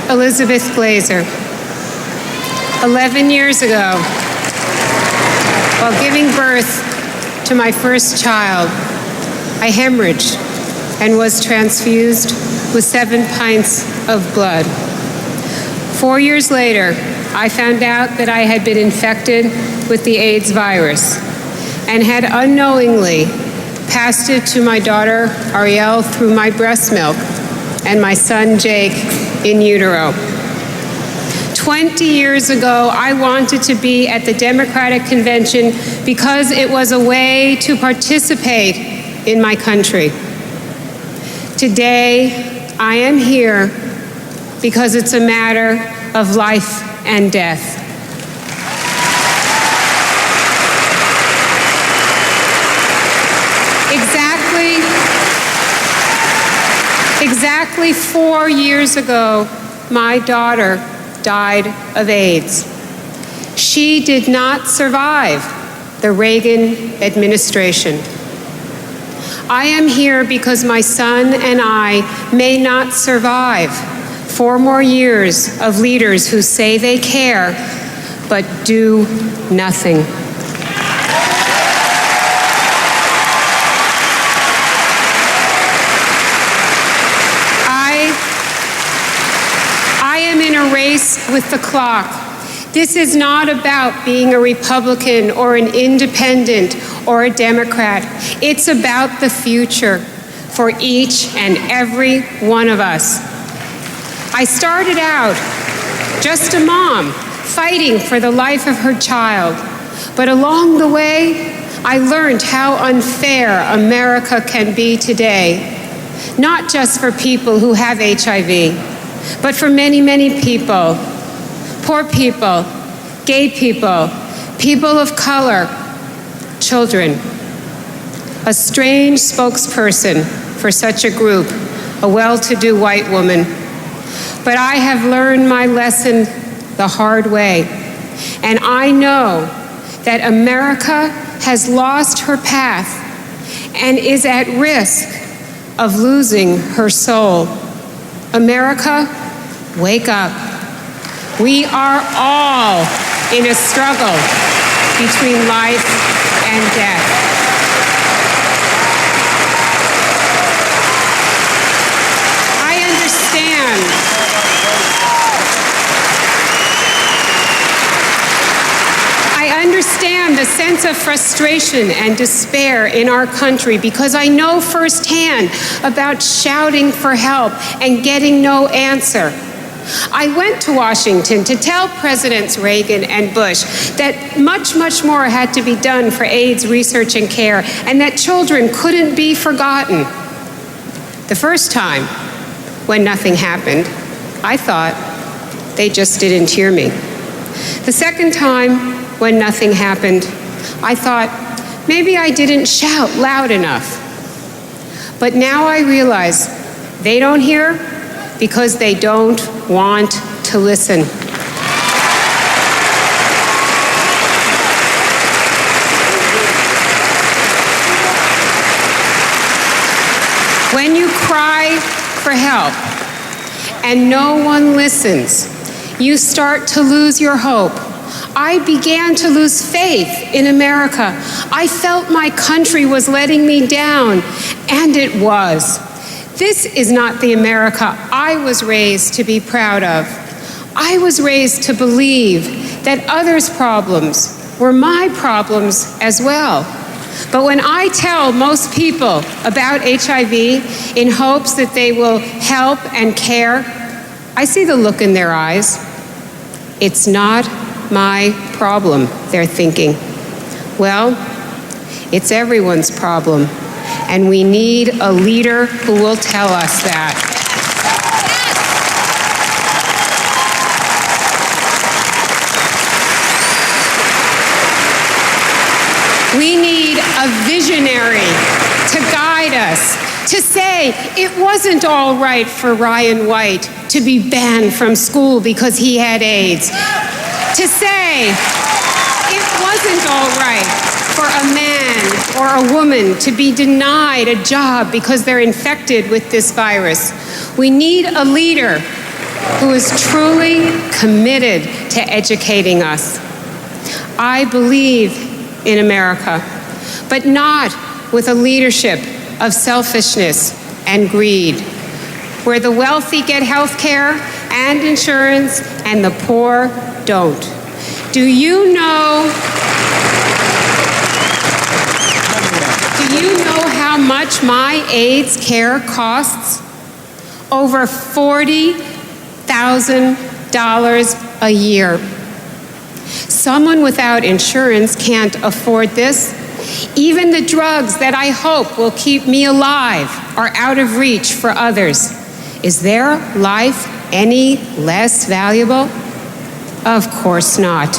Elizabeth Glaser. 11 years ago, while giving birth to my first child, I hemorrhaged and was transfused with 7 pints of blood. 4 years later, I found out that I had been infected with the AIDS virus and had unknowingly passed it to my daughter Ariel through my breast milk and my son Jake in utero. 20 years ago, I wanted to be at the Democratic Convention because it was a way to participate in my country. Today, I am here because it's a matter of life and death. Exactly 4 years ago, my daughter died of AIDS. She did not survive the Reagan administration. I am here because my son and I may not survive 4 more years of leaders who say they care but do nothing. I am in a race with the clock. This is not about being a Republican or an independent or a Democrat. It's about the future for each and every one of us. I started out just a mom fighting for the life of her child, but along the way, I learned how unfair America can be today, not just for people who have HIV, but for many, many people, poor people, gay people, people of color, children. A strange spokesperson for such a group, a well-to-do white woman. But I have learned my lesson the hard way, and I know that America has lost her path and is at risk of losing her soul. America, wake up. We are all in a struggle between life and death. I understand the sense of frustration and despair in our country because I know firsthand about shouting for help and getting no answer. I went to Washington to tell Presidents Reagan and Bush that much, much more had to be done for AIDS research and care, and that children couldn't be forgotten. The first time, when nothing happened, I thought they just didn't hear me. The second time, when nothing happened, I thought maybe I didn't shout loud enough. But now I realize they don't hear because they don't want to listen. When you cry for help and no one listens, you start to lose your hope. I began to lose faith in America. I felt my country was letting me down, and it was. This is not the America I was raised to be proud of. I was raised to believe that others' problems were my problems as well. But when I tell most people about HIV in hopes that they will help and care, I see the look in their eyes. It's not my problem, they're thinking. Well, it's everyone's problem, and we need a leader who will tell us that. We need a visionary to guide us, to say it wasn't all right for Ryan White to be banned from school because he had AIDS. To say it wasn't all right for a man or a woman to be denied a job because they're infected with this virus. We need a leader who is truly committed to educating us. I believe in America, but not with a leadership of selfishness and greed, where the wealthy get health care and insurance and the poor don't. Do you know how much my AIDS care costs? Over $40,000 a year. Someone without insurance can't afford this. Even the drugs that I hope will keep me alive are out of reach for others. Is their life any less valuable? Of course not.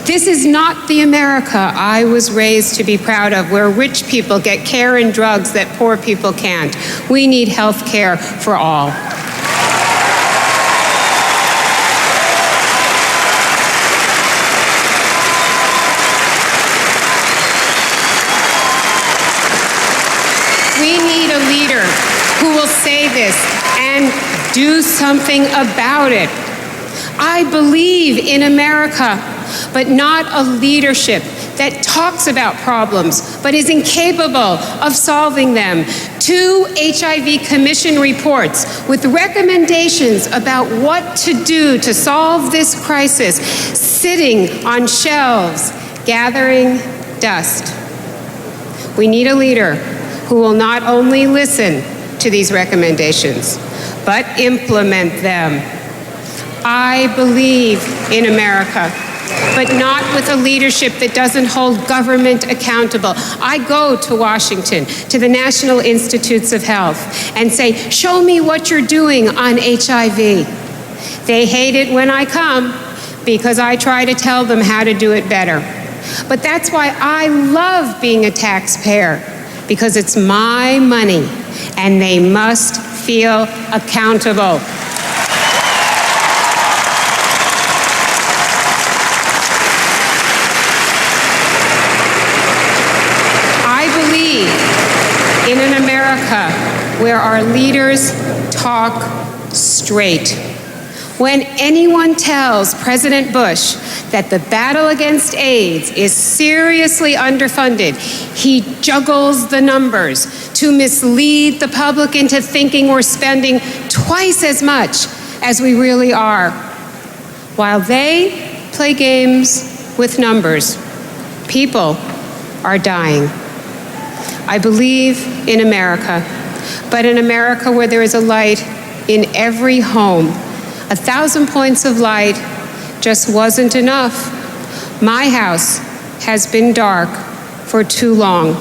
This is not the America I was raised to be proud of, where rich people get care and drugs that poor people can't. We need health care for all. We need a leader who will say this and do something about it. I believe in America, but not a leadership that talks about problems but is incapable of solving them. 2 HIV Commission reports with recommendations about what to do to solve this crisis sitting on shelves, gathering dust. We need a leader who will not only listen to these recommendations, but implement them. I believe in America, but not with a leadership that doesn't hold government accountable. I go to Washington, to the National Institutes of Health, and say, show me what you're doing on HIV. They hate it when I come because I try to tell them how to do it better. But that's why I love being a taxpayer, because it's my money and they must feel accountable. In an America where our leaders talk straight. When anyone tells President Bush that the battle against AIDS is seriously underfunded, he juggles the numbers to mislead the public into thinking we're spending twice as much as we really are. While they play games with numbers, people are dying. I believe in America, but in America where there is a light in every home. 1,000 points of light just wasn't enough. My house has been dark for too long.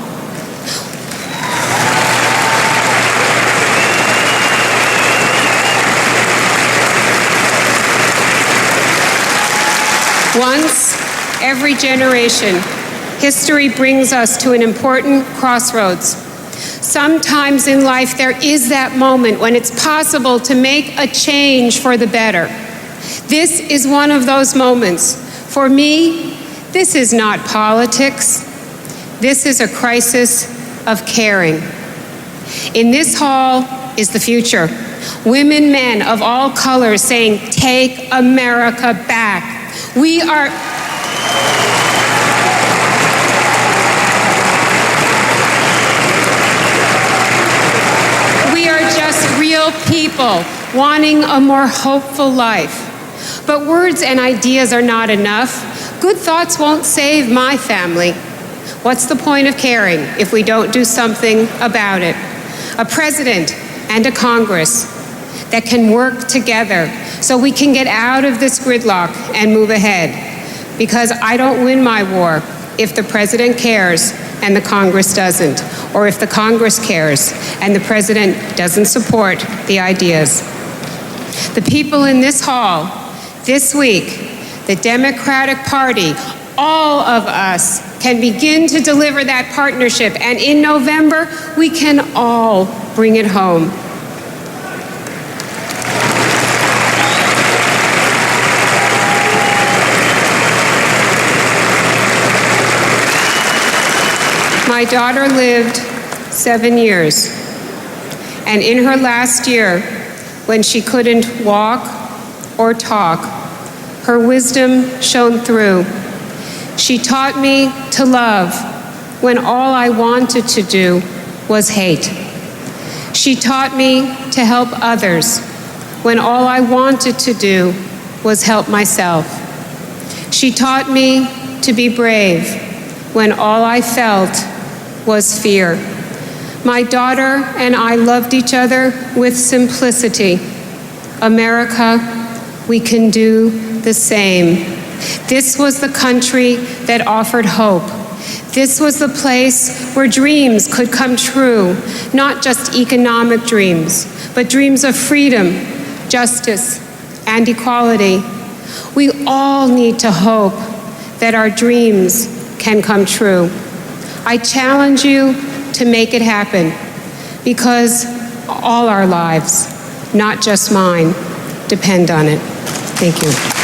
Once every generation, history brings us to an important crossroads. Sometimes in life there is that moment when it's possible to make a change for the better. This is one of those moments. For me, this is not politics. This is a crisis of caring. In this hall is the future. Women, men of all colors saying, take America back. We are just real people wanting a more hopeful life. But words and ideas are not enough. Good thoughts won't save my family. What's the point of caring if we don't do something about it? A president and a Congress that can work together so we can get out of this gridlock and move ahead. Because I don't win my war if the president cares and the Congress doesn't, or if the Congress cares and the president doesn't support the ideas. The people in this hall this week, the Democratic Party, all of us can begin to deliver that partnership, and in November, we can all bring it home. My daughter lived 7 years, and in her last year, when she couldn't walk or talk. Her wisdom shone through. She taught me to love when all I wanted to do was hate. She taught me to help others when all I wanted to do was help myself. She taught me to be brave when all I felt was fear. My daughter and I loved each other with simplicity. America, we can do the same. This was the country that offered hope. This was the place where dreams could come true, not just economic dreams, but dreams of freedom, justice, and equality. We all need to hope that our dreams can come true. I challenge you to make it happen, because all our lives, not just mine, depend on it. Thank you.